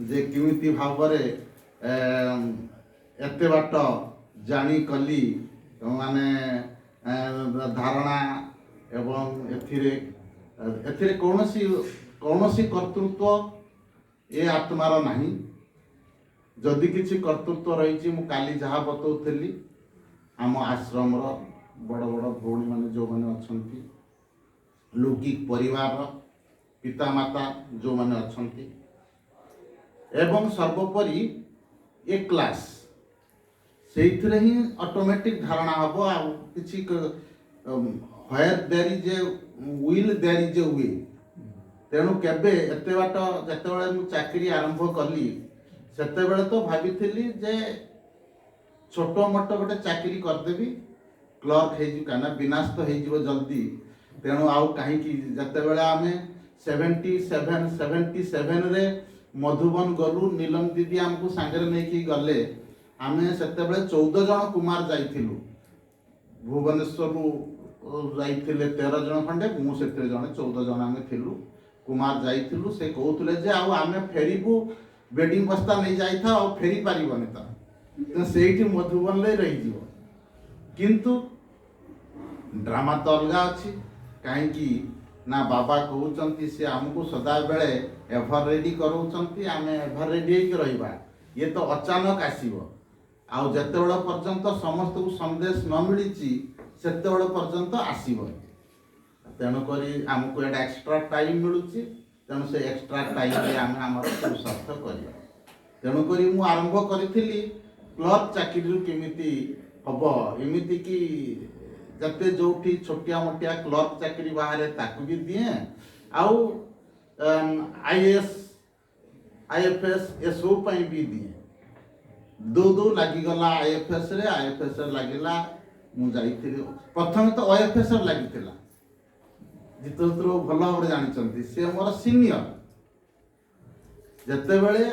जे केमिति भावरे एते बाट जानी कली माने धारणा एवं एथिरे कौनसी कर्तृत्व ए आत्मार नाही। जदि किछि कर्तृत्व रही मु काली जहाँ बतौली आम आश्रम बड़ बड़ भौणी मैंने जो मैंने अच्छी लौकिक परिवार पितामाता जो मैंने अच्छी एवं सर्वोपरि ए क्लास से ही ऑटोमेटिक धारणा हम आ किछि where there is a will there is a way. तेणु केबे एते बाट जतेबेले मु चाकरी आरंभ कली सेतेबेले तो भाविथिली जे छोट मोट गोटे चाकरी करदेवी क्लर्क होना विनाश तो हो जल्दी। तेणु आउ कहीं जितेबले आम 77 रे मधुबन गलु नीलम दीदी आमको सांगे नहीं गले आम से 14 जन कुमार जाइलु भुवनेश्वर जाइए 13 जन खंडे मुझे जन 14 जन आम थिलु कुमार जाइलु से कहते जे आम फेरबू बेडिंग बस्ता नहीं जाइथा आ फेरी पारबनी तो से मधुबन रही किंतु ड्रामा तो अलग अच्छी कहीं ना बाबा कहते सी आमको सदा बेले एभर रेडी कराउछंती आमे एभर रेडी होकर रहिबा ये तो अचानक आसीबो आउ जतेबेले पर्यंत समस्त को संदेश न मिली सेतेबेले पर्यंत आसीबो। तेणुक आमको एटा एक्स्ट्रा टाइम मिलूची तेणु से एक्स्ट्रा टाइम रे आमे हमर पुरुषार्थ करिबा। तेणुक मु आरंभ करी क्लर्क चाकरी केमिति हम एमती कि जते जो छोटिया मोटिया क्लर्क चाकरी बाहर ताकू भी दिए आउ आईएएस आईएफएस ये सब भी दिए दो लगिगला आईएफएस रे लगिला मुझे प्रथम तो ओएफएस लगी जितेंद्र भल भाव जानते सी मोर सीनियर जितेबले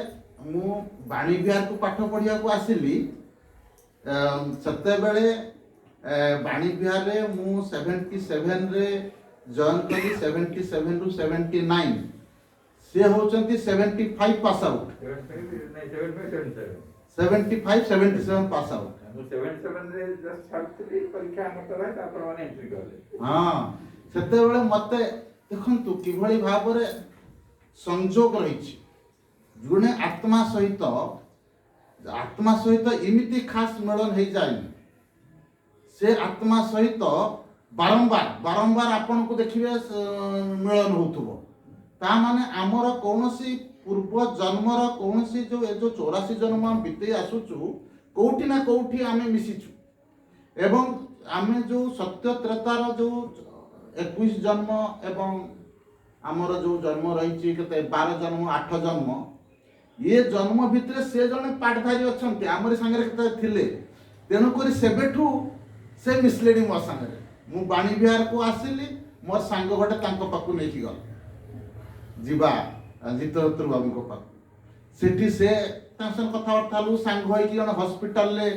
मु बाणी विहार को पाठ पढ़िया को आसिली सेतेबले बाणी विहार रे मु 77 रे जॉइन कली 77 रु 79 से होचंती 75 पास आउट 75 77 पास आउट 77 रे जस्ट छाड़ती परीक्षा मत रहा तापर माने एंट्री करले। हां सेतेबेले मते देखंतु किभଳି भाबरे संजोग रही जुने आत्मा सहित इमिति खास मिलन हो जाए से आत्मा सहित बारंबार आपण को देखिए मिलन होथुबो ता माने आमर कौनसी पूर्व जन्मर कौनसी जो 84 जन्म हम बीते आसुचु कोठी ना कोठी आमे मिसिचु एवं आमे जो सत्य त्रेतार जो 21 जन्म एवं आमर जो जन्म रही केते 12 जन्म 8 जन्म ये जन्म भितर से जने पाठधारी अच्छे आमरी सांगे केते थिले तेणुक सेबेठू से मिसलेडिंग मो सांगे मु बाणी विहार को आसिली मोर सांग गोटे तांको पाकू नहीं गल जीवा जितेंद्र बाबू को पाक सेठी से तांसन कथाबार्ता लु सांग होई कि जने हॉस्पिटल ले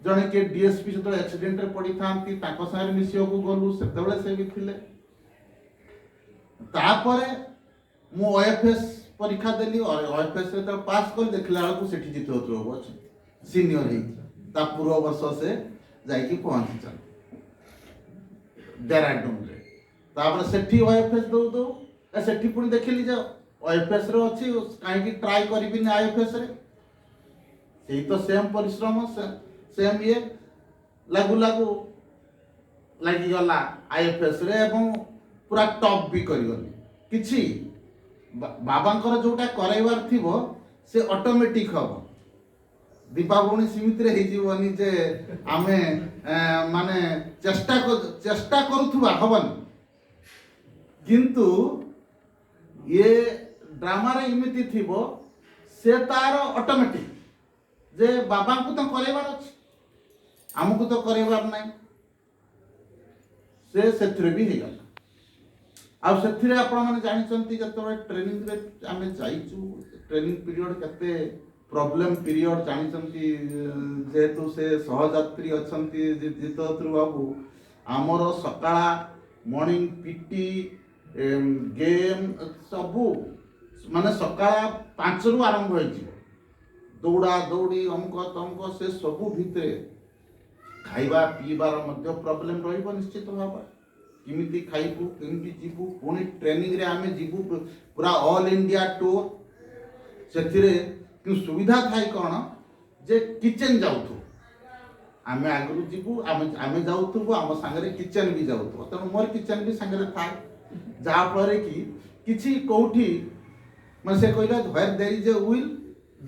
जने के डीएसपी से एक्सीडेंट रे पड़ी थांती तांको सारे मिसियो को गलु सेतेबेले से भी थिले तापरे मु ओएफएस परीक्षा देली और ओएफएस रे तो पास कर देखला को सेठी जितेंद्र बाबू अछि सीनियर ही ता पूर्व वर्ष से जाइकी पहुंची चल डेराडून रे तापर सेठी ओएफएस दो सेठी पुणी देखिली जे ओएफएस रे अछि काहे की ट्राई करबी ने आईएफएस रे सेही तो सेम परिश्रम सेम ये लागू लगी गला आईएफएस रे एवं पूरा टॉप भी करी गली किछि बाबांकर जोटा कराइबार थिबो से ऑटोमेटिक हम दीपावली सीमित रे जीवनी जे आमे माने चेष्टा करूथुबा हवन किंतु ये ड्रामा रे इमिति थिबो से तार ऑटोमेटिक जे बाबा को तो करैबार अछि हमको तो करैबार नै से सेथरे भी हे गला आ सेथरे आपण माने जानिचंती जतबे ट्रेनिंग रे आमे जाइचु ट्रेनिंग पीरियड केते प्रॉब्लम पीरियड जानिचंती जेहेतु से सहयात्री अछंती जितेंद्र बाबू आमर सकाळा मॉर्निंग पीटी गेम सबू ମାନେ ସକାଳ 5 ରୁ ଆରମ୍ଭ ହେଇଯିବ ଦୌଡ଼ା ଦୌଡ଼ି ଅମୁକ ତମୁକ ସେ ସବୁ ଭିତରେ ଖାଇବା ପିଇବାର ମଧ୍ୟ ପ୍ରୋବ୍ଲେମ୍ ରହିବ ନିଶ୍ଚିତ ଭାବରେ। କେମିତି ଖାଇବୁ କେମିତି ଯିବୁ ପୁଣି ଟ୍ରେନିଂରେ ଆମେ ଯିବୁ ପୁରା ଅଲ୍ ଇଣ୍ଡିଆ ଟୁର୍। ସେଥିରେ କିନ୍ତୁ ସୁବିଧା ଥାଏ କ'ଣ ଯେ କିଚେନ୍ ଯାଉଥିବୁ ଆମେ ଆଗରୁ ଯିବୁ ଆମେ ଯାଉଥିବୁ ଆମ ସାଙ୍ଗରେ କିଚେନ୍ ବି ଯାଉଥିବ ତେଣୁ ମୋର କିଚେନ୍ ବି ସାଙ୍ଗରେ ଥାଏ ଯାହାଫଳରେ କି କିଛି କେଉଁଠି ମାନେ ସେ କହିଲା where there is a will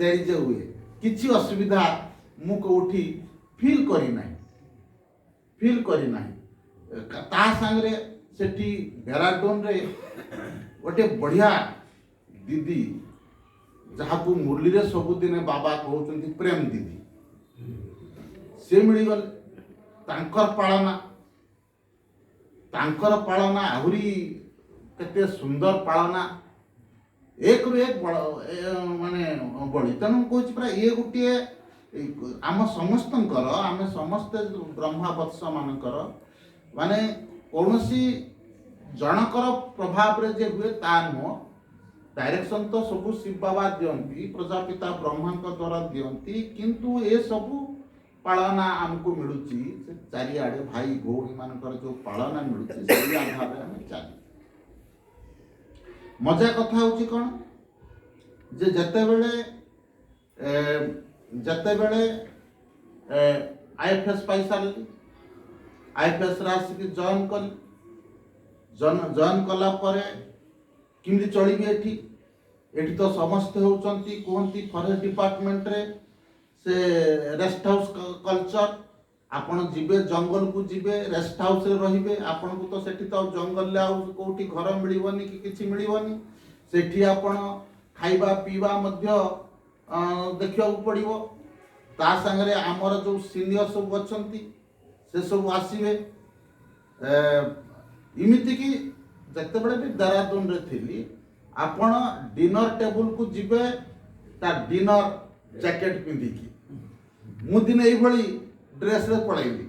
there is a way କିଛି ଅସୁବିଧା ମୁଁ କେଉଁଠି ଫିଲ୍ କରିନାହିଁ ତା ସାଙ୍ଗରେ ସେଠି ଡେରାଡୁନରେ ଗୋଟେ ବଢ଼ିଆ ଦିଦି ଯାହାକୁ ମୁରଲୀରେ ସବୁଦିନେ ବାବା କହୁଛନ୍ତି ପ୍ରେମ ଦିଦି ସେ ମିଳିଗଲେ। ତାଙ୍କର ପାଳନା ଆହୁରି କେତେ ସୁନ୍ଦର ପାଳନା ଏକରୁ ଏକ ମାନେ ବଳି। ତେଣୁ ମୁଁ କହୁଛି ପୁରା ଇଏ ଗୋଟିଏ ଆମ ସମସ୍ତଙ୍କର ଆମେ ସମସ୍ତେ ବ୍ରହ୍ମାବତ୍ସ ମାନଙ୍କର ମାନେ କୌଣସି ଜଣଙ୍କର ପ୍ରଭାବରେ ଯେ ହୁଏ ତା ନୁହଁ। ଡାଇରେକ୍ସନ ତ ସବୁ ଶିବ ବାବା ଦିଅନ୍ତି ପ୍ରଜାପିତା ବ୍ରହ୍ମାଙ୍କ ଦ୍ୱାରା ଦିଅନ୍ତି କିନ୍ତୁ ଏସବୁ ପାଳନା ଆମକୁ ମିଳୁଛି ସେ ଚାରିଆଡ଼େ ଭାଇ ଭଉଣୀ ମାନଙ୍କର ଯେଉଁ ପାଳନା ମିଳୁଛି ସେଇ ଆଧାରରେ ଆମେ ଚାଲି। ମଜା କଥା ହେଉଛି କ'ଣ ଯେ ଯେତେବେଳେ IFS ପାଇସାରିଲି IFSରେ ଆସିକି ଜଏନ୍ କଲି। ଜଏନ୍ କଲା ପରେ କେମିତି ଚଳିବି ଏଠି ତ ସମସ୍ତେ ହେଉଛନ୍ତି କୁହନ୍ତି ଫରେଷ୍ଟ ଡିପାର୍ଟମେଣ୍ଟରେ ସେ ରେଷ୍ଟ ହାଉସ୍ କଲଚର ଆପଣ ଯିବେ ଜଙ୍ଗଲକୁ ଯିବେ ରେଷ୍ଟ ହାଉସ୍ରେ ରହିବେ ଆପଣଙ୍କୁ ତ ସେଠି ତ ଜଙ୍ଗଲରେ ଆଉ କେଉଁଠି ଘର ମିଳିବନି କି କିଛି ମିଳିବନି ସେଠି ଆପଣ ଖାଇବା ପିଇବା ମଧ୍ୟ ଦେଖିବାକୁ ପଡ଼ିବ। ତା ସାଙ୍ଗରେ ଆମର ଯେଉଁ ସିନିୟର ସବୁ ଅଛନ୍ତି ସେ ସବୁ ଆସିବେ। ଏମିତିକି ଯେତେବେଳେ ବି ଦେହରାଦୁନରେ ଥିଲି ଆପଣ ଡିନର ଟେବୁଲକୁ ଯିବେ ତା ଡିନର ଜ୍ୟାକେଟ୍ ପିନ୍ଧିକି। ମୁଁ ଦିନେ ଏଇଭଳି ଡ୍ରେସ୍ରେ ପଳେଇଲି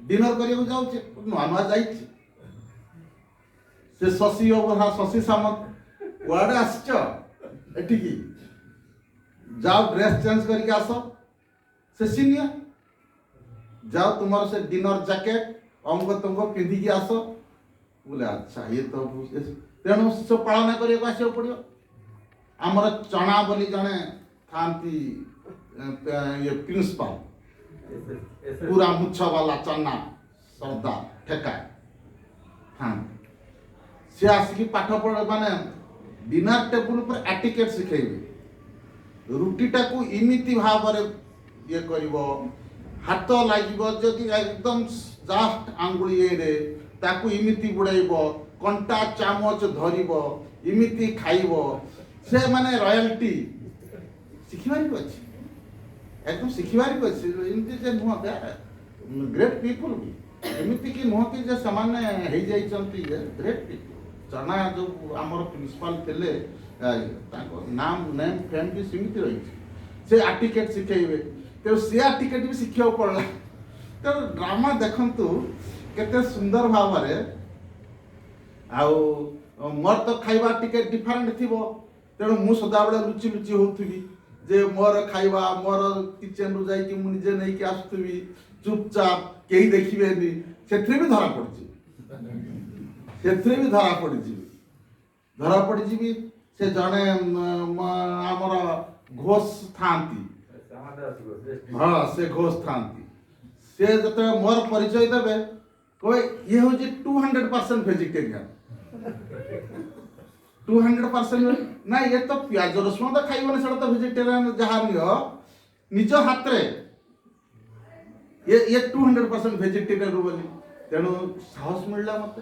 ଡିନର କରିବାକୁ ଯାଉଛି ନୂଆ ନୂଆ ଯାଇଛି ସେ ଶଶୀ ସାମନ୍ତ କୁଆଡ଼େ ଆସିଛ ଏଠିକି ଯାଅ ଡ୍ରେସ୍ ଚେଞ୍ଜ କରିକି ଆସ। ସେ ସିନିୟର ଯାଅ ତୁମର ସେ ଡିନର ଜ୍ୟାକେଟ୍ ଅମୁକ ତମୁକ ପିନ୍ଧିକି ଆସ ବୋଲେ ଆଚ୍ଛା ଇଏ ତ ତେଣୁ ସେ ପାଳନା କରିବାକୁ ଆସିବାକୁ ପଡ଼ିବ। ଆମର ଚଣା ବୋଲି ଜଣେ ଥାନ୍ତି ଇଏ ପ୍ରିନ୍ସିପାଲ ପୁରା ମୁଛ ବାଲା ଚନା ସର୍ଦାର ଠେକା ଥାନ୍ତି ସେ ଆସିକି ପାଠ ପଢ଼ ମାନେ ଡିନର ଟେବୁଲ ଉପରେ ଆଟିକେଟ୍ ଶିଖେଇବେ। ରୁଟିଟାକୁ ଏମିତି ଭାବରେ ଇଏ କରିବ ହାତ ଲାଗିବ ଯଦି ଏକଦମ ଜାଷ୍ଟ ଆଙ୍ଗୁଳି ଇଏରେ ତାକୁ ଏମିତି ବୁଡ଼େଇବ କଣ୍ଟା ଚାମଚ ଧରିବ ଏମିତି ଖାଇବ। ସେ ମାନେ ରୟାଲିଟି ଶିଖିବାର ବି ଅଛି একদম ଶିଖିବାର ବି ଅଛି। ଏମିତି ଯେ ନୁହଁ ଗ୍ରେଟ୍ ପିପୁଲ୍ ବି ଏମିତିକି ନୁହଁ କି ଯେ ସେମାନେ ହେଇଯାଇଛନ୍ତି ଗ୍ରେଟ୍ ପିପୁଲ୍। ଚଣା ଯେଉଁ ଆମର ପ୍ରିନ୍ସିପାଲ ଥିଲେ ତାଙ୍କ ନେମ୍ ଫେମ୍ ବି ସେମିତି ରହିଛି। ସେ ଆଟିକେଟ୍ ଶିଖେଇବେ ତେଣୁ ସେ ଆଟିକେଟ୍ ବି ଶିଖିବାକୁ ପଡ଼ିଲା। ତେଣୁ ଡ୍ରାମା ଦେଖନ୍ତୁ କେତେ ସୁନ୍ଦର ଭାବରେ। ଆଉ ମୋର ତ ଖାଇବା ଟିକେ ଡିଫରେଣ୍ଟ ଥିବ ତେଣୁ ମୁଁ ସଦାବେଳେ ଲୁଚି ହେଉଥିବି ଯେ ମୋର ଖାଇବା ମୋର କିଚେନ୍ରୁ ଯାଇକି ମୁଁ ନିଜେ ନେଇକି ଆସୁଥିବି ଚୁପଚାପ କେହି ଦେଖିବେନି। ସେଥିରେ ବି ଧରା ପଡ଼ିଯିବି। ସେ ଜଣେ ଆମର ଘୋଷ ଥାନ୍ତି ହଁ ସେ ଘୋଷ ଥାନ୍ତି ସେ ଯେତେବେଳେ ମୋର ପରିଚୟ ଦେବେ କହିବେ ଇଏ ହେଉଛି 200% ଭେଜିଟେରିଆନ୍ 200% ନାଇଁ ଏ ତ ପିଆଜ ରସୁଣ ତ ଖାଇବନି ସେଟା ତ ଭେଜିଟେରିଆନ୍ ଯାହା ନିଅ ନିଜ ହାତରେ ଇଏ 200% ଭେଜିଟେରିଆନ୍ ବୋଲି। ତେଣୁ ସାହସ ମିଳିଲା ମୋତେ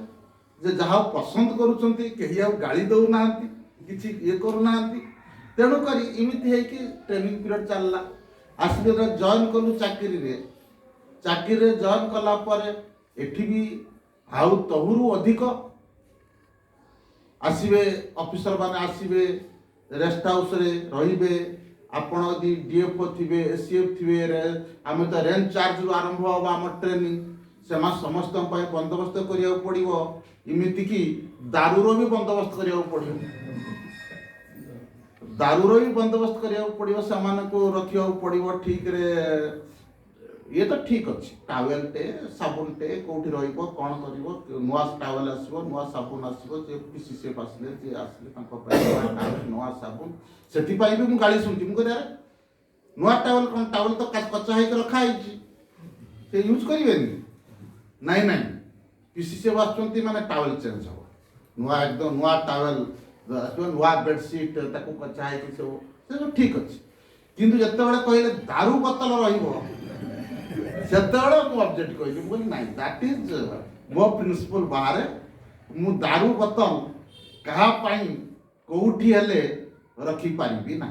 ଯେ ଯାହା ପସନ୍ଦ କରୁଛନ୍ତି କେହି ଆଉ ଗାଳି ଦେଉନାହାନ୍ତି କିଛି ଇଏ କରୁନାହାନ୍ତି। ତେଣୁକରି ଏମିତି ହେଇକି ଟ୍ରେନିଂ ପିରିୟଡ଼ ଚାଲିଲା। ଆସିକି ଜଏନ୍ କଲୁ ଚାକିରିରେ ଜଏନ୍ କଲା ପରେ ଏଠି ବି ଆଉ ତହୁରୁ ଅଧିକ ଆସିବେ ଅଫିସର ମାନେ ଆସିବେ ରେଷ୍ଟ ହାଉସ୍ରେ ରହିବେ। ଆପଣ ଯଦି DFO ଥିବେ SCF ଥିବେ ଆମେ ତ ରେଞ୍ଜ ଚାର୍ଜରୁ ଆରମ୍ଭ ହେବ ଆମ ଟ୍ରେନିଂ ସେମାନେ ସମସ୍ତଙ୍କ ପାଇଁ ବନ୍ଦୋବସ୍ତ କରିବାକୁ ପଡ଼ିବ। ଏମିତିକି ଦାରୁର ବି ବନ୍ଦୋବସ୍ତ କରିବାକୁ ପଡ଼ିବ। दारूर भी बंदोबस्त करा पड़ो से रखा पड़ो ठीक रे ये तो ठीक अच्छे टावेलटे साबुनटे कौटी कौन कर नुआ टावेल आसो नुआ साबुन आसो पीसीसीएफ आसले जी आसले नुआ साबुन से भी मुझे गाड़ी शुणुची मुझे नुआ टावेल कौन टावेल तो कचा हो रखाई से यूज करेंगे नाई नाई पीसीसीएफ आसुँच माने टावेल चेंज हम नुआ एकदम नुआ टावेल नुआ बेडसीट कचा हो सब ठीक अच्छे किंतु जिते कहले दारू बोतल रहा ऑब्जेक्ट कहली ना दैट इज मो प्रिंसिपल बाहर मु दारू बोतल कहा कौटी हेले रखी पारिबी ना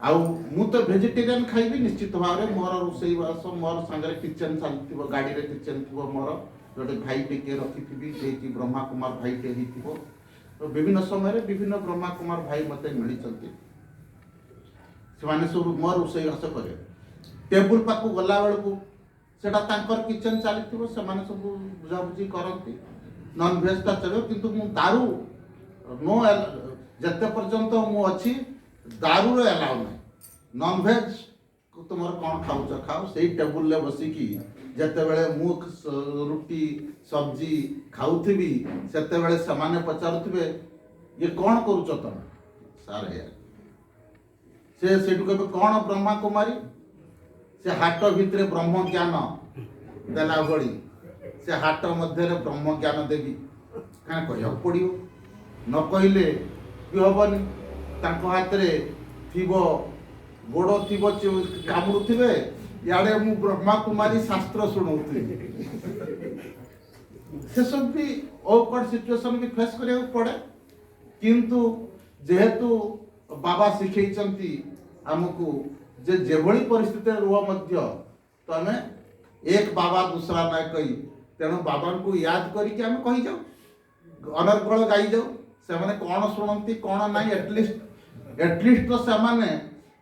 आउ मु तो वेजिटेरियन खाइबी निश्चित भाव में मोर रोसई बास मोर सांगे किचन चलती गाड़ी रे किचन थी मोर गोटे भाई टे रखी जे ब्रह्मा कुमार भाई टे तो विभिन्न समय विभिन्न ब्रह्मा कुमार भाई मत मिली सब मोर रोसई बास करे टेबुल पाक गला बेलू से किचन चली सब बुझाबुझी करती नॉन भेजटा चलो किंतु मु दारू नो जते पर्यंत मु अच्छी दारू एलाउ ना नॉन भेज तुम कौन खाऊ खाओ से टेबुल ले बसिकी जिते बड़े मु रुटी सब्जी खाऊथी से माने पचारुथिबे ये कौन करूच तुम सार से कौन ब्रह्मा कुमारी से हाट भितर ब्रह्म ज्ञान देला भली से हाट मध्य ब्रह्म ज्ञान देवी क्या कह पड़ो न कहले भी हेनी हाथ में थी गोड़ थी कामुड़े इे मु ब्रह्मा कुमारी शास्त्र शुणाऊी से सब भी ऑकवर्ड सिचुएशन भी फेस करा पड़े किंतु जेहेतु बाबा शिखई आमको जे भली परिस्थिति रुह तो आम एक बाबा दूसरा ना कही तेणु बाबा को याद करके आम कही जाऊ अनर्गल गाई जाऊ से मैंने कौन शुणती कौन ना एटलिस्ट तो से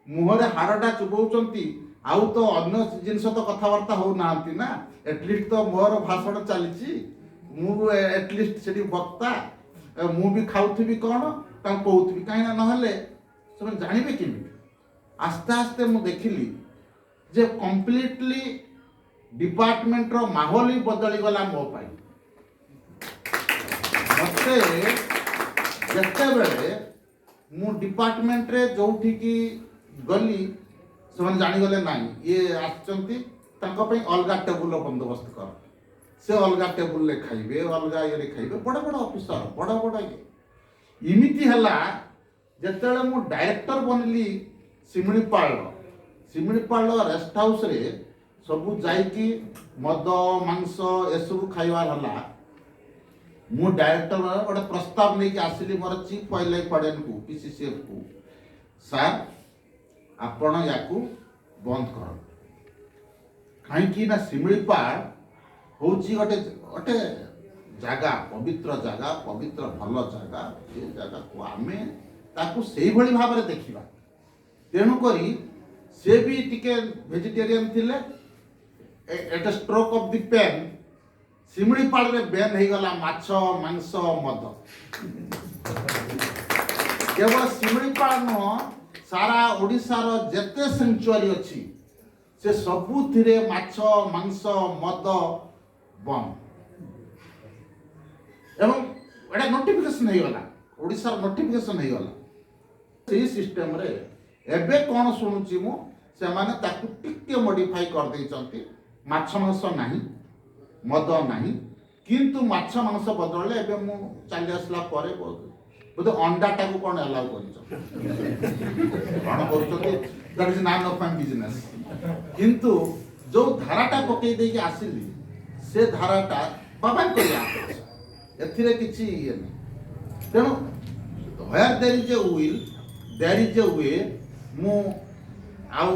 मुहरे हाड़टा चुबाऊँच आउ तो अन्य जिनस तो कथबार्ता हो ना एटलिस्ट तो मोर भाषण चली एटलिस्ट से वक्ता मुझे खाऊथी कौन कहूथी कहीं ना से जानवे केमी आस्ते आस्ते मु देखिली जे कंप्लीटली डिपार्टमेंट रो माहौल ही बदली गला मो पाई मते जते बेले मु डिपार्टमेंट रे जोठी की गली से जानी गले नाही ये आछंती तांको पई अलगा टेबुल बंदोबस्त कर से अलगा टेबुल ले खाइबे अलगा ये खाइबे बड़ बड़ ऑफिसर बड़ इमिति हला जते मु डायरेक्टर बनली सिमिलीपाल रेस्ट हाउस रे सबू जाइकी मद मांस एसबू खाइबार हला मु डायरेक्टर गोटे प्रस्ताव नहीं आसिली मोर चीफ वाइल्ड लाइफ वार्डन को पीसीसीएफ को सर आपण या बंद कर कहीं ना सिमिलीपाल हूँ गोटे गोटे जगह पवित्र भल जगह ये जगह को आम से भाव में देखा तेणुक से भी टिके वेजिटेरियन थिले at stroke of the pen Similipal रे बैन हो गला माछ मांस मद केवल सिमिलीपाल नुह सारा ओडिशार जेते सेंचुरी अच्छी से सबू थिरे माछ मांस मद बंद एवं एटा नोटिफिकेशन हो गला ओडिशार नोटिफिकेशन हो गला से सिस्टम रे एबे कौन शुणुची मु से माने ताकू टिके मॉडिफाई कर देइचंती माछ मांस नाही मद नाही किंतु माछ मांस बदलले एबे मु चली आसला परे बोधे अंडा टाकू कौन अलाउ कौन that is none of my business किंतु जो धाराटा पकई देके आसिली से धाराटा बाबा करिया एथिरे किछि ये नहीं तेणु where there is a will there is a way मु आउ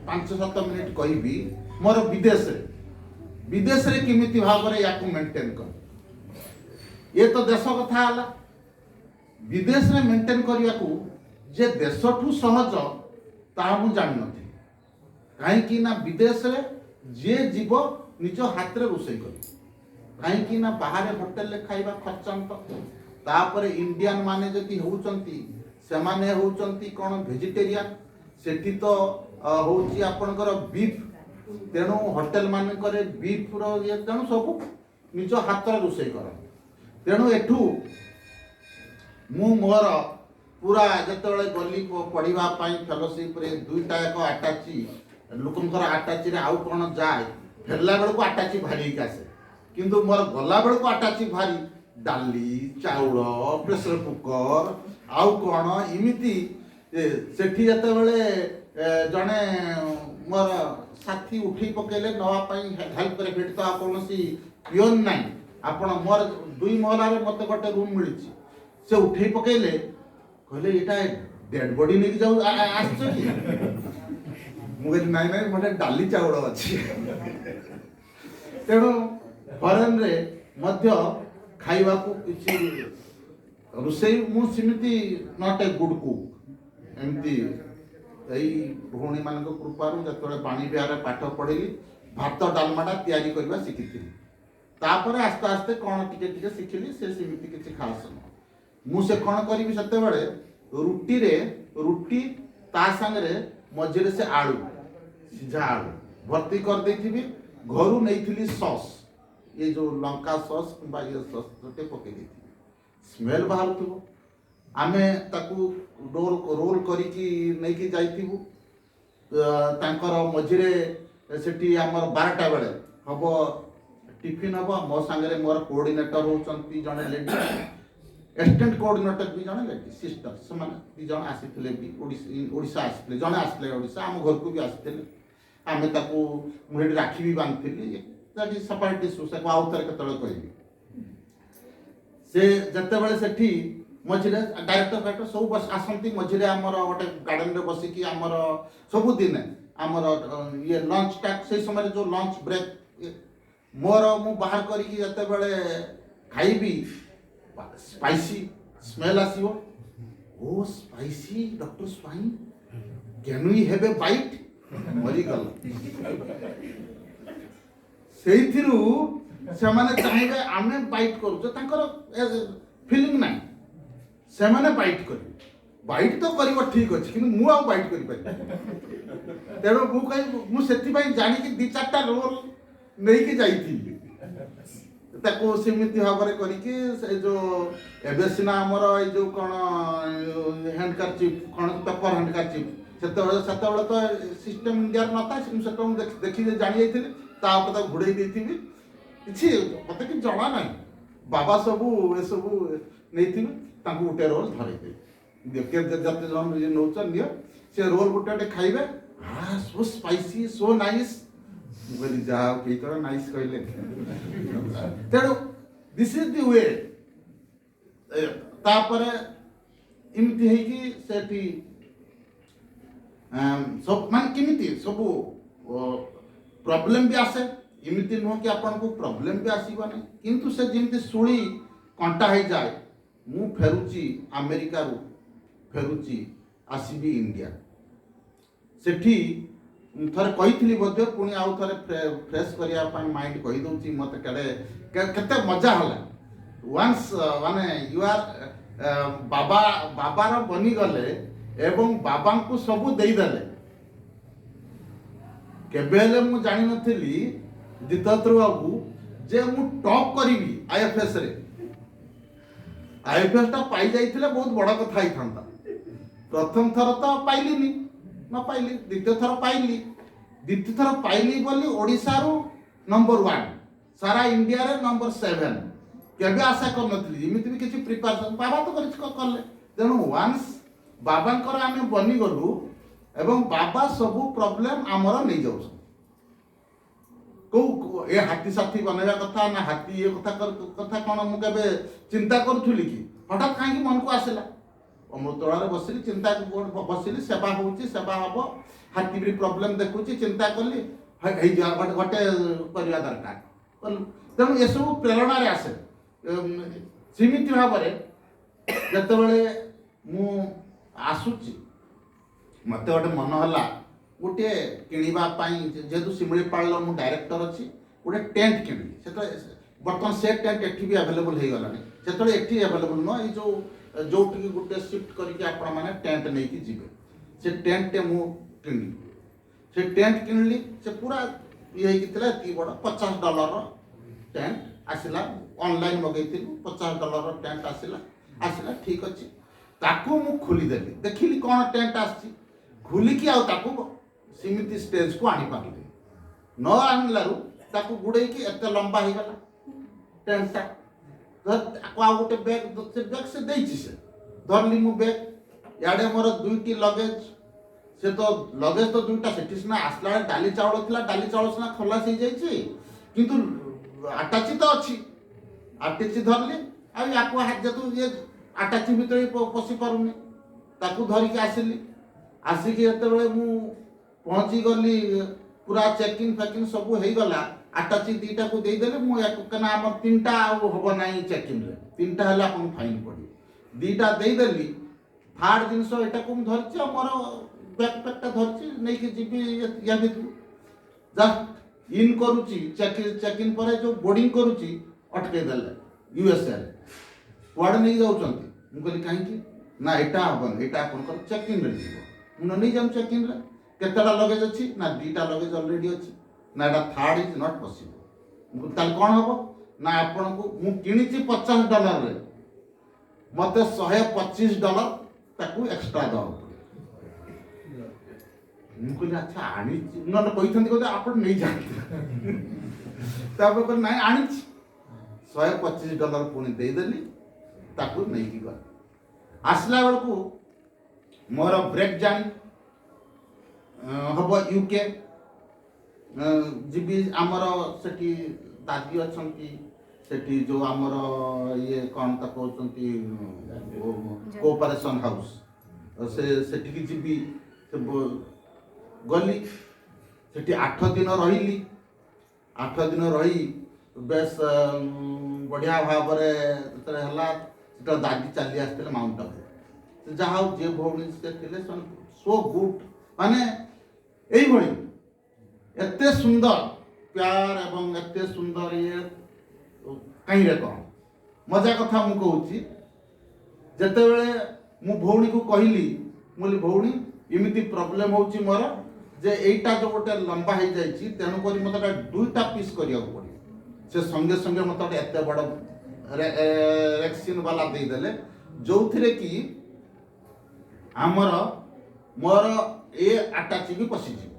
5-7 मिनिट कहबी मोर विदेश रे किमिति भाव में या मेंटेन कर ये तो देश कथा है विदेश में मेंटेन करने को जे देश ठू सहज ता मु जान नथि कहीं ना विदेश रे जे जीव निज हाथ रे रोसई कर कहीं ना बाहर होटेल रे खाइबा खर्चांत तापर इंडियन माने जति होउचंती ସେମାନେ होउचंती कौन वेजिटेरियन सेठी तो होउची आपनकर बीफ तेणु होटेल मानकरे बीफ रो ये तेणु सब निज हाथ रोषे कर तेणु एठू मु मोर पूरा जिते गली पढ़ा फेलोशिप रे दुईटा एक आटाची लोकंर आटाची रे आउ कौन जाए फेरला बेलू आटाची भारी आसे किंतु मोर गला बेलू आटाची भारी डाली चाउल प्रेसर कुकर आउ कौन इमिति सेठी जिते जड़े मोर साथी उठे पकेले नापी हेल्प करे भेट तो कौन पिओन ना आपण मोर 2 महलार मत गोटे रूम मिली से उठे पकेले कहले ये डेड बॉडी नहीं जाऊ आसछ कि मुझे नाई नाई मोटे डाली चाउल अच्छी तेणु फरेन रे मध्य खाइबा को किसी रोषेई मुझे नॉट ए गुड कुक एमती यही भौणी मान कृपारू जो पानी बिहार पाठ पढ़ी भात डालमाटा तैयारी करवा शिखी तापर आस्ते आस्ते कौन टिके शिखिली से सेमती किसी खास मुझे कौन करी से रुटी रे रुटी ता संगे मझे से आलू सीझा आलू भर्ती कर देथिबी घरू नहीं सॉस ये जो लंका सॉस कि ये सॉस गोटे पकई देथिबी स्मेल बाहर थो आमे ताकू रोल रोल करिकी नहीं कि जाइथिबु तांकर मझिरे सेठी हमर 12टा बेले हबो टिफिन हबो मो संगे मोर कोऑर्डिनेटर होचंती जने लेडी एसिस्टेंट कोऑर्डिनेटर भी जने लेडी सिस्टर से माने दी जन आसीथिले भी ओडिसा आसीथिले जने आसीथिले ओडिसा हम घर को भी आसीथिले आमे ताकू मुहेडी राखी भी बांधथिली दैट इज सेपरेट इशू से आउतर केतळे कहबी से जते बेले सेठी मझिरे डायरेक्टर फाइटर सब बस आसंती मझिरे आमर गोटे गार्डन रे बसिकी आमर सब दिन आमर ये लंच टाइम से समय जो लंच ब्रेक मोर मु बाहर करिकी जते बेले खाइबी स्पाइसी स्मेल आसीबो ओ spicy doctor swine can we have a bite मरी गल सेइथिरु से माने चाहेबे आमे बाइट करू जो तांकर फीलिंग नाही से माने बाइट करी बाइट तो करिवो ठीक अछि कि मु आ बाइट करि पाइ तेरो मु कहि मु सेति पई जानि कि 2-4टा रोल नै कि जाइथि ताको सेमिति भाବରେ କରିକି ସେ जो एबे सिना हमर ए जो कोन हैंडकरचिप कोन पेपर हैंडकरचिप सेते तो सिस्टम इंडिया नता सेते हम देखि जानि जाइथिले ता पता घुड़ै देथिबी किछि मते कि जणा नै बाबा सबु ए सबु नैथिबे ताको उटे रोल धरै दे देखे जते जन जे नौचन नियो से रोल गुटे खाइबे हां सो स्पाइसी सो नाइस मुगली जाओ के तो नाइस कहले तेणु दिस इज द वे तापर इमती है कि सेठी सब मान किमिति सब प्रॉब्लम भी आसे इमती नुह कि आपन को प्रॉब्लम भी आसीबा नै किंतु से जिमती सुली कंटा है जाए मु फेरुची अमेरिका रु फेरुची आसीबी इंडिया सेठी थरे कही बोध पुणी आउ थे फ्रेश करने माइंड कही दूसरी मत केते मजा है वंस माने यू आर बाबा बाबार बनी गले एवं बाबा को सबू देदेले केबेले मु जानि नथिली दितत्र बाबू जे मु टॉप करी आईएफएस रे आईएफएस टा पाई जाइथिले बहुत बड़ा कथा ही था प्रथम थर तो पाइलिनी न पाइली द्वितीय थर पाइली द्वितीय थर पाइली बोली ओडिसा रो नंबर 1 सारा इंडिया रे नंबर 7 केबे आशा कर नथली इमिति भी किछि प्रिपरेशन बाबा तो करले तेणु वंस बाबांकर आमे बनी गलु एवं बाबा सबू प्रॉब्लम आमर नहीं जाऊ को ए हाथी साथी बनवा कथा ना हाथी ये कथा कौन मुझे चिंता करूली कि हठात कहीं मन को आसला अमृतलार बसिली चिंता बसिली सेवा होची सेवा हम हाथी भी प्रॉब्लम देखुची चिंता कली गोटे करवा दरकार तेणु ये सब प्रेरणा आसे सीमित भाव जिते मु आसुची मत गोटे मन है गोटे किणवाई जेहेतु शिमिपाल मु डायरेक्टर अच्छी गोटे टेंट किणी से बर्तमान से टेंट एटी भी आवेलेबल हो गला से एटी आवेलेबल नुह ये जो जो गोटे शिफ्ट करके आपण मैंने टेंट नहीं कि जीवे से टेंट मु किणली से टेंट किणली से पूरा ये होती बड़ $50 टेंट आसला ऑनलाइन मगैलु $50 टेंट आसला आसला ठीक अच्छे ताकू मु खोलीदेली देखिली कौन टेंट आसी खोलिकी आउ सिमिति स्टेज को आनी पारली न आनलारू ताकू गुड़ेकी एत लंबा हो गला टेंटा आ गोटे बैग से देछि से धरली मु बैग याडे मोर दुईटी लगेज से तो लगेज तो दुईटा सेठी सिना आसला डाली चाउल थिला डाली चाउल सिना खलास हो जाइछि किंतु आटाची तो अच्छी आटाची धरली आ याको हाथ जेतु ये आटाची भितर पशि पारुनी ताकू धरिकी आसिली आसिकी एतेबेले मु पहुँची गली पूरा चेकिंग फैकिंग सब हो गला आटाची दीटा को देदेले मुझे आम 3टा हम ना चेकिंग रे 3टा है आपको फाइन पड़े 2टा देदेली थार्ड जिनस यहाँ को धरची मोर बैकपैकटा धरची नहीं जी या भितर जस्ट इन करुच्ची चेकिंग पर जो बोर्डिंग करुच्ची अटकईदे यूएसए कुआड़े नहीं जाऊँ मुझे कहीं ना यहाँ हेन यहाँ आप चेकिंग मुझे नहीं जाऊँ चेकिंग केतटा लगेज अच्छी ना 2टा लगेज ऑलरेडी अच्छी ना यहाँ थर्ड इज नॉट पॉसिबल ताल कौन हम ना आपण को मु किणी $50 रे मते $125 ताकू एक्स्ट्रा दवा मुझे अच्छा आनी न कहते आप नहीं जाते तापर ना आनी $125 पुणी देदेली ताकू नहीं की गल आसला बेलू मोर ब्रेक जानी हम यूके जीवी आमर सेठी दादी अच्छा सेठी जो आमर ये कौन ता कहते कोऑपरेशन हाउस से सेठी की जीवी गली सेठी 8 दिन रही 8 दिन रही बेस बढ़िया भाव दादी चली आसते माउंट आबू जहाँ जे भौणी से सो गुड माने यही एते सुंदर प्यार एवं एते सुंदर ये कहीं कौन मजा कथा मु कहूँ जिते मु भौणी को कहली मुझे भौणी इमिति प्रोब्लेम होची मोर जे एटा जो गोटे लंबा हो जाइए तेणुक मत 2टा पीस करिया पड़े से संगे संगे मत एत बड़ वैक्सीन वाला देदेले जो थे कि आमर मोर ए आटाची भी पशिजी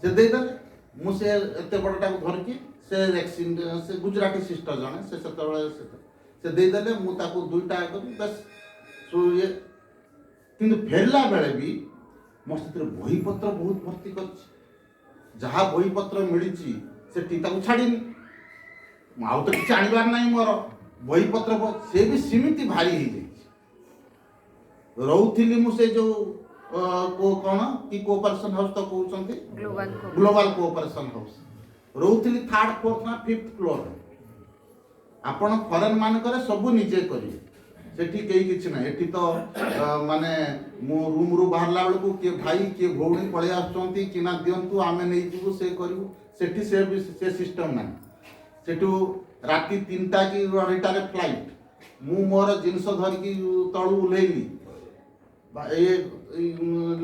से देदेले मुझे एत बड़टा धरिकी से वैक्सीन से गुजराती सिस्टर जने से देदेले मु ताको 2टा करी बस सो ये किंतु फेरला बेले भी मो से बही पत्र बहुत भर्ती कर जहाँ बही पत्र मिली से छाड़ीनी आउ तो किसी आनबार ना मोर बही पत्र से भी सीमित भारी हो रोली मुझे जो कौन कि कोऑपरेशन हाउस तो कहते ग्लोबल कोऑपरेशन हाउस रोली 3rd 4th ना 5th फ्लोर आपण फॉरेन मानकर सब निजे करेंगे सेठी कई किछि ना एठी तो माने मो रूम रू बाहरला बेलू किए भाई किए भौणी पळे आछंती कि ना दियंतु आमे नै जीवु से करिवु सेठी से सिस्टम ना सेठू राति 3टा कि 2टा रे फ्लाइट मु मोर जिनस धरिकी तळु उलेइली ये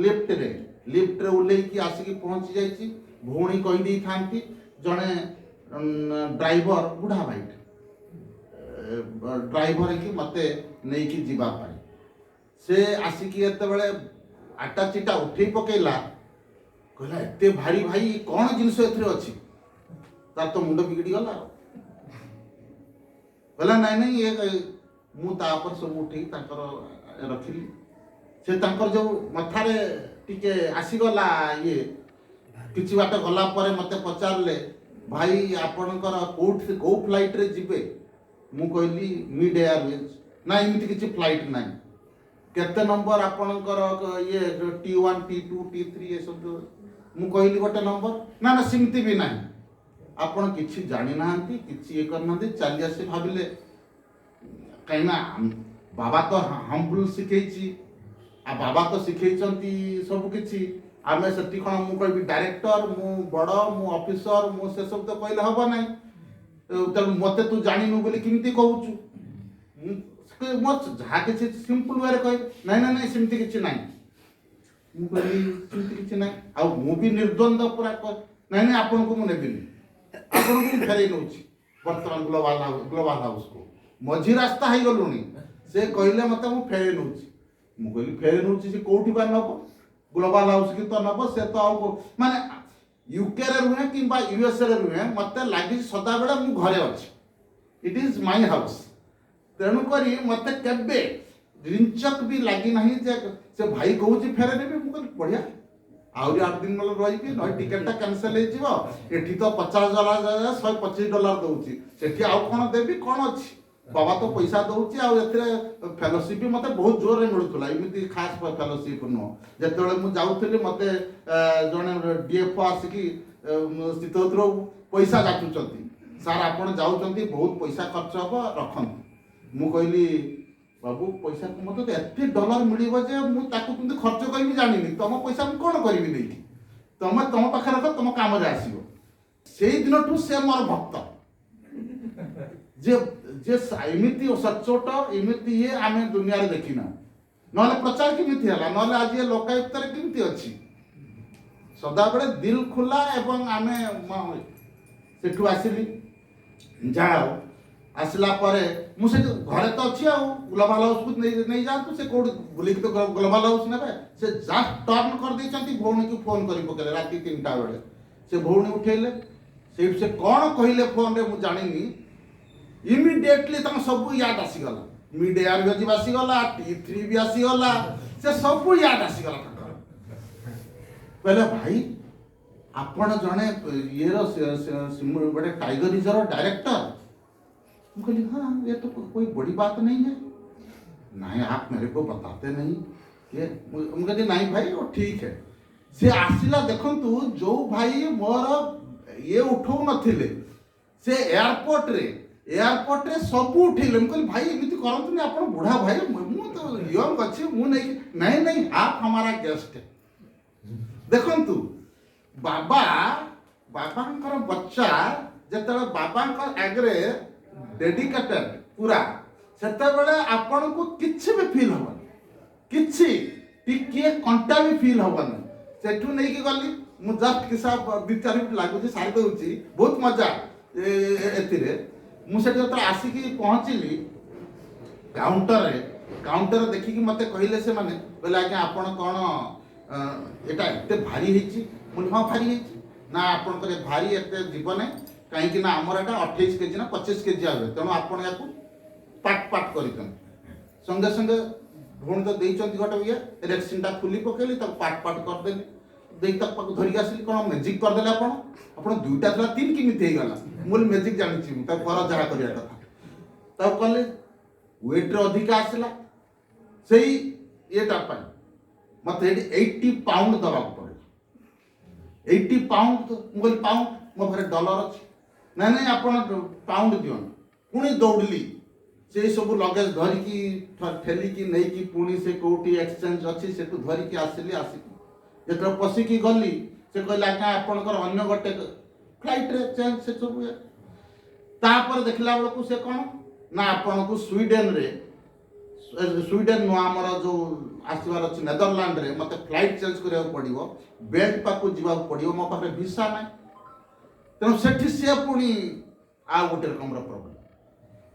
लिफ्ट रे उलेइकी आसिकी पहुंची जाइछि भौणी कहि दी थांती जणे ड्राइवर बुढ़ा भाई ड्राइवर की मते नहीं कि जीवा पाई से आसिकी एते बेले आटाचीटा उठे पकेला कहला एते भारी भाई कौन जिनस एथरे अछि तार तो मुंड बिगड़ी गला कहला नहीं नहीं ये मु तापर सब उठे ताकर रखिली से ताकर जो मथारे टिके आसी गला ये किछि बाट गला परे मते पचारले भाई आपनकर कोठ को फ्लाइट रे जिबे मु कहली मिड एयरवेज ना इमिति किछि फ्लाइट नाही केते नंबर आपनकर ये T1 T2 T3 ये सब मु कहली गोटे नंबर ना ना सिमति भी नाही आपण किछि जानि नाहंती किछि ए करनंती चली आसी भाबिले कहिना बाबा तो हम्बल सिखेछि आ बाबा तो सिखेइचंती सब किछि आमे सती कोन मु कहबी डायरेक्टर मु बड़ मु ऑफिसर मु से सब तो कहले हबो नाही तब मते तू जानिनु बोली किमती कहूछु ମୋ ଯାହା କିଛି ସିମ୍ପଲ ୱେରେ କହିବେ ନାଇଁ ନାଇଁ ନାଇଁ ସେମିତି କିଛି ନାହିଁ। ମୁଁ କହିଲି ସେମିତି କିଛି ନାହିଁ। ଆଉ ମୁଁ ବି ନିର୍ଦ୍ୱନ୍ଦ ପୁରା ନାଇଁ ନାଇଁ ଆପଣଙ୍କୁ ମୁଁ ନେବିନି, ଆପଣଙ୍କୁ ମୁଁ ଫେରେଇ ନେଉଛି ବର୍ତ୍ତମାନ ଗ୍ଲୋବାଲ ହାଉସକୁ। ମଝି ରାସ୍ତା ହେଇଗଲୁଣି, ସେ କହିଲେ ମୋତେ ମୁଁ ଫେରେଇ ନେଉଛି। ମୁଁ କହିଲି ଫେରେଇ ନେଉଛି, ସେ କୋଉଠି ବା ନେବ? ଗ୍ଲୋବାଲ ହାଉସ କି ତ ନେବ। ସେ ତ ଆଉ ମାନେ ୟୁକେରେ ରୁହେ କିମ୍ବା ୟୁଏସ୍ଏରେ ରୁହେ, ମୋତେ ଲାଗିଛି ସଦାବେଳେ ମୁଁ ଘରେ ଅଛି। It is my house. ତେଣୁକରି ମୋତେ କେବେ ରିଞ୍ଚକ ବି ଲାଗି ନାହିଁ ଯେ ସେ ଭାଇ କହୁଛି ଫେରେଇ ନେବି। ମୁଁ କହିଲି ବଢ଼ିଆ, ଆହୁରି 8 ଦିନ ନହେଲେ ରହିବି, ନହେଲେ ଟିକେଟଟା କ୍ୟାନସେଲ ହେଇଯିବ। ଏଠି ତ $50 $125 ଦଉଛି, ସେଠି ଆଉ କ'ଣ ଦେବି? କ'ଣ ଅଛି? ବାବା ତ ପଇସା ଦଉଛି, ଆଉ ଏଥିରେ ଫେଲୋସିପ୍ ବି ମୋତେ ବହୁତ ଜୋରରେ ମିଳୁଥିଲା। ଏମିତି ଖାସ୍ ଫେଲୋସିପ୍ ନୁହଁ। ଯେତେବେଳେ ମୁଁ ଯାଉଥିଲି ମୋତେ ଜଣେ DFO ଆସିକି ସ୍ଥିତରୁ ପଇସା ଯାଚୁଛନ୍ତି, ସାର୍ ଆପଣ ଯାଉଛନ୍ତି ବହୁତ ପଇସା ଖର୍ଚ୍ଚ ହେବ, ରଖନ୍ତୁ। ମୁଁ କହିଲି ବାବୁ ପଇସା ମୋତେ ତ ଏତେ ଡଲାର ମିଳିବ ଯେ ମୁଁ ତାକୁ କେମିତି ଖର୍ଚ୍ଚ କରିବି ଜାଣିନି। ତମ ପଇସା ମୁଁ କ'ଣ କରିବି ନେଇକି? ତମ ପାଖରେ ରଖ, ତମ କାମରେ ଆସିବ। ସେଇ ଦିନଠୁ ସେ ମୋର ଭକ୍ତ। ଯେ ଏମିତି ସଚ୍ଚୋଟ ଏମିତି ଇଏ ଆମେ ଦୁନିଆରେ ଦେଖିନା। ନହେଲେ ପ୍ରଚାର କେମିତି ହେଲା? ନହେଲେ ଆଜି ଏ ଲୋକାୟୁକ୍ତରେ କେମିତି ଅଛି? ସଦାବେଳେ ଦିଲ ଖୋଲା। ଏବଂ ଆମେ ସେଠୁ ଆସିଲି। ଯାହା ହଉ ଆସିଲା ପରେ ମୁଁ ସେଠି ଘରେ ତ ଅଛି, ଆଉ ଗ୍ଲୋବାଲ ହାଉସକୁ ନେଇଯାଆନ୍ତୁ। ସେ କୋଉଠି ବୁଲିକି ତ ଗ୍ଲୋବାଲ ହାଉସ ନେବେ। ସେ ଜଷ୍ଟ ଟର୍ନ କରିଦେଇଛନ୍ତି, ଭଉଣୀକୁ ଫୋନ କରି ପକେଇଲେ ରାତି 3ଟା ବେଳେ। ସେ ଭଉଣୀ ଉଠେଇଲେ, ସେଇଠୁ ସେ କ'ଣ କହିଲେ ଫୋନରେ ମୁଁ ଜାଣିନି। ଇମିଡିଏଟଲି ତାଙ୍କ ସବୁ ୟାଦ ଆସିଗଲା। ମିଡ୍ ଏୟାର ବି ଆସିଗଲା, T3 ବି ଆସିଗଲା, ସେ ସବୁ ୟାଦ ଆସିଗଲା ତାଙ୍କର। କହିଲେ ଭାଇ ଆପଣ ଜଣେ ଇଏର ଗୋଟେ टाइगर रिजर्व डायरेक्टर। मैं कहली हाँ ये तो कोई बड़ी बात नहीं है। नहीं आप मेरे को बताते नहीं ये। मुझे नहीं भाई वो ठीक है। से आसिला देखंतु जो भाई मोर ये उठौ नथिले से एयरपोर्ट रे सब उठेले। मैं कहली भाई एमिति करंतु नहीं, आपण बुढ़ा भाई, मु तो यंग अछि, मु नहीं नहीं आप हमारा गेस्ट है। देखंतु बाबांकर बच्चा जेतेबेले बाबांकर आगरे डेडिकेटेड पूरा, सेतेबेले आपन को किछि भी फील हबन, किछि टिके कंटा भी फील हबन। सेठू नहीं कि गली मु जस्ट किसा 2-4 मिनिट लागुची सारी दउची, बहुत मजा एतिरे। मु सेठ जत आसिकी पहुंचली काउंटर देखी कि मते कहिले से माने बोले आज्ञा आपण कोन एटा एते भारी हेची। मुझे हाँ भारी है ना, आपंकर भारी एत जीव ना कहीं आमर एटा 28 केजी ना 25 केजी आवे। तेणु आपड़ या पाट कर संगे संगे भूण तो देते गोटे ये रेक्सीनटा खुली पकेली, पाट करदेली, धरिक आसली। कौन मेजिक करदे आप 2टा था 3 केमी गला। मुझे मेजिक जानी कर जहाँ करा कथा कले वेट्रे अधिका आसला से येटा मत 80 पाउंड दवा पड़े। 80 पाउंड मुझे पाउंड मो घरे डॉलर अच्छी ना नहीं आप पाउंड दिवन। पुणी दौड़ली से सब लगेज धरिकी ठेलिकी नहीं कि पुणी से कौटी एक्सचेंज अच्छी से धरिकी आसिली। आसिकी जो पशिकी गली से कहले आज्ञा आपणकर अन्य गोटे फ्लाइट रे चेंज से सब तापर देखला बेलू से कौन ना आपन को स्वीडेन नु आमर जो आसबार अच्छे नेदरलैंड रे मत फ्लाइट चेंज करा पड़ो, बेल्ट पाक जा पड़ो, मो पाखे भिसा ना। तेणु सेठी सी पुणी आ गोटे रकम प्रोब्लेम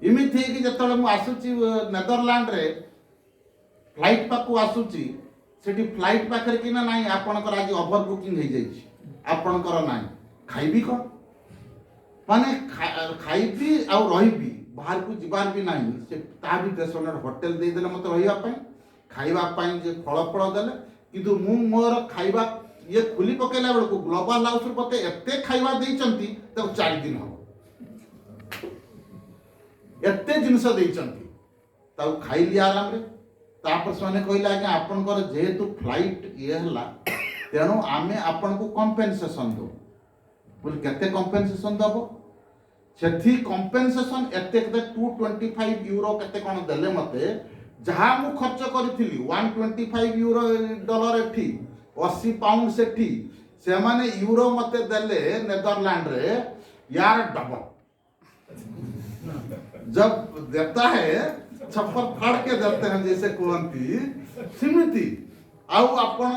इमित है कि जो मुझे आसूची नेदरलैंड रे फ्लाइट पाक आसूची सेठी फ्लाइट पाखे कि ना नहीं आपणकर आज ओवर बुकिंग हो जाइए, आपणकर ना खाइबी कौन माने खाइबी आउ रही बाहर को जीवार भी नहीं से ता भी होटेल दे देले मत रही खाइबा जे फल फल देले किंतु मु मोर खाइबा ये खुली पकेला बेलू ग्लोबाल हाउस मत एत खाइबा देइचंती तो 4 दिन हम एते जिनस देइचंती ताऊ खाइली आराम रे। तापर से कहले आज्ञा आपनकर जेहेतु फ्लाइट ये हला तेणु आमे आपन को कंपेनसेशन दो। बोल केते कंपेनसेशन दबो सेठी कंपेनसेशन एते 225 यूरो केते कोन देले मते जहाँ मु खर्च करी 125 यूरो डॉलर एठी 80 पाउंड सेठी से माने यूरो मते देले नेदरलैंड रे यार डबल। जब देता है छप्पर फाड़ के देते हैं जैसे कहती सेमिति आउ आपण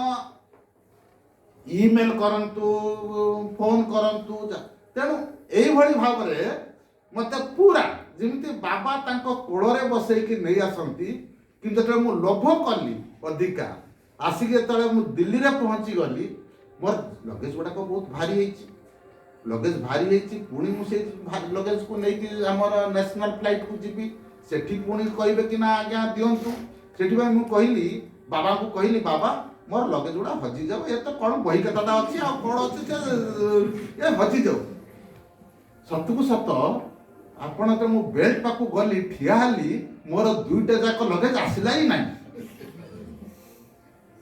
ईमेल करंतु फोन करंतु तेणु एभली भाव मते पूरा जमी बाबा तांको कोड़े बसैकी नहीं आसती कि मु लोभ कली अधिका आसिक जो दिल्ली रे पहुँची गली मोर लगेज गुड़ाक बहुत भारी होती लगेज भारी होती पुणी मुझे लगेज को लेकिन आमर नेशनल फ्लाइट को जीवी सेठी पुणी कहे कि ना आज्ञा दिंतु से कहली बाबा को कहली बाबा मोर लगेज गुड़ा हजि जाओ ये तो कौन बही कथा अच्छी आ कौन अच्छे ये हजि जाओ सत को सत आपण तो मु बेल्ट पाखु गली ठिया हली मोर दुईटा जाक लगेज आसला ही नहीं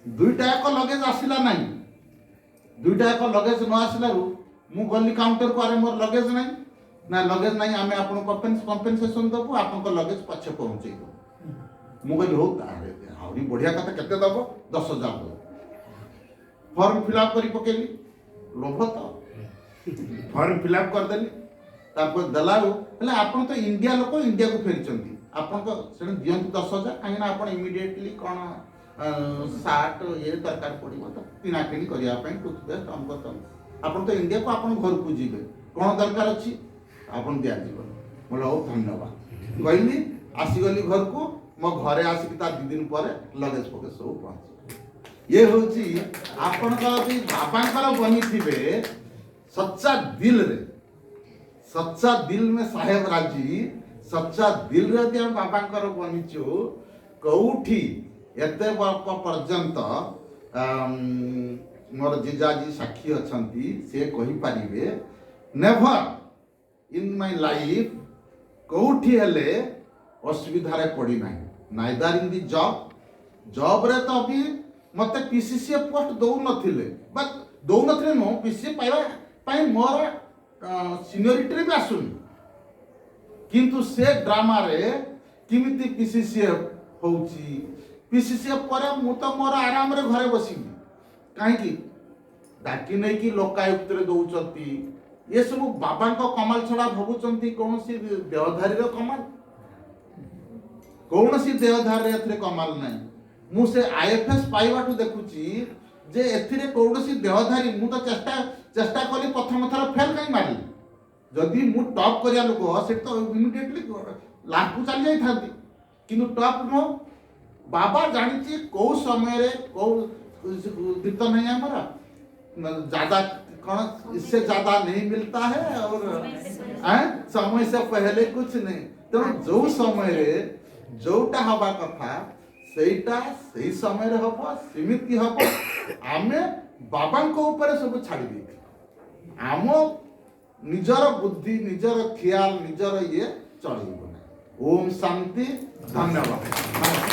दुईटा जाक लगेज आसला नहीं दुईटा जाक लगेज न आसलारू मु गली काउंटर को अरे मोर लगेज नहीं ना लगेज नहीं आमे आपन कंपेनसेशन दबु आपन लगेज पछे पहुंचै दो मु कहली हो तारे आउरी बढ़िया कथा केते दबो 10,000 दो फॉर्म फिलअप करी पकेली लोभ तो फॉर्म फिलअप कर देली तापर दलाउ हले आपन तो इंडिया लोक इंडिया को फेरिचंती आपन को सेने दियंतु 10,000 काहे ना आपन इमीडिएटली कोन सार्ट ये दरकार पड़िबो तो किना किनी करिया पई टूथपेस्ट हमको तो आपन तो इंडिया को आपन घर को जीवे कोन दरकार अछि आपन दिया जीवन बोलो धन्यवाद कहली आसी गली घर को मो घरे आसी ता 2 दिन पर लगेज पके सब पहुंच ये होची आपन का भी बाबा का बनी थिबे सच्चा दिल रे सच्चा दिल में साहेब राजी सच्चा दिल रे दे बाबा का बनीचो कौठी एते पर्यंत मोर जीजाजी साक्षी अछंती से कहि पारिबे नेवर इन माय लाइफ कौठी हेले असुविधा रे पड़ी नाही नाइदर इन दी जॉब रे तो अभी मते पीसीसी पोस्ट दौ नथिले बट दौ नथिले नो पीसीसी पाइबा पाई मोर सीनियरिटी रे भी आसुनी किंतु से ड्रामा रे किमिति पीसीसी होउची पीसीसी पर मु तो मोर आराम रे घरे बसिबी काहे की डाकी नहीं कि लोकायुक्त रे दउचंती ये सब बाबा को कमाल छड़ा भाबुचंती कौन सी देवधारी रो कमाल कौन सी देवधारी रे एथरे कमाल नहीं मु से आईएफएस पाइबाटू देखुची जे एथिरे कौन सी देवधारी मु तो चेष्टा कली प्रथम थर फेल काई मारली जदि मु टॉप करिया लोक से तो इमीडिएटली लास्ट को चली जाई थांती किंतु टॉप नो बाबा जानिची को समय रे को दित नहीं है हमारा ज्यादा कौन इससे ज्यादा नहीं मिलता है और समय से पहले कुछ नहीं तो जो समय रे जोटा हवा कथा सेटा सही समय रे हबो सीमित की हबो आमे बाबा को ऊपर सब छाड़ी दी आम निजर बुद्धि निजर ख्याल निजर ये चढ़ेबो ओम शांति धन्यवाद।